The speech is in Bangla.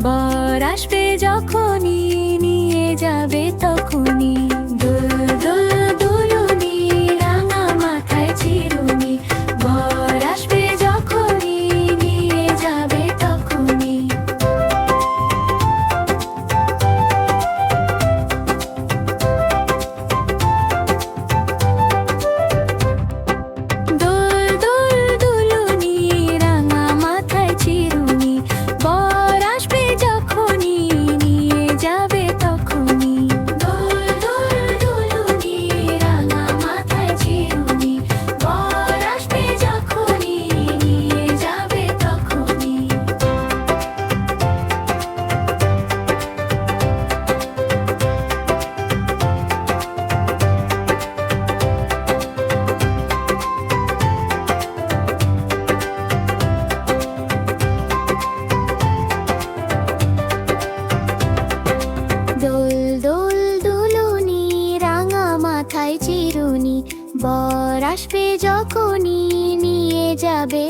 বর আসবে যখনই নিয়ে যাবে তখনই। দোল দোল দুলুনি রাঙা মাথায় চিরুনি, বর আসবে যখনই নিয়ে যাবে তখনই। দোল দোল দুলুনি রাঙা মাথায় চিরুনি, বর আসবে যখনই নিয়ে যাবে তখনই। দোল দোল দুলুনি রাঙা মাথায় চিরুনি, বর আসবে যখনই নিয়ে যাবে তখনই। দোল দোল দুলুনি রাঙা মাথায় চিরুনি, বর আসবে যখনই নিয়ে যাবে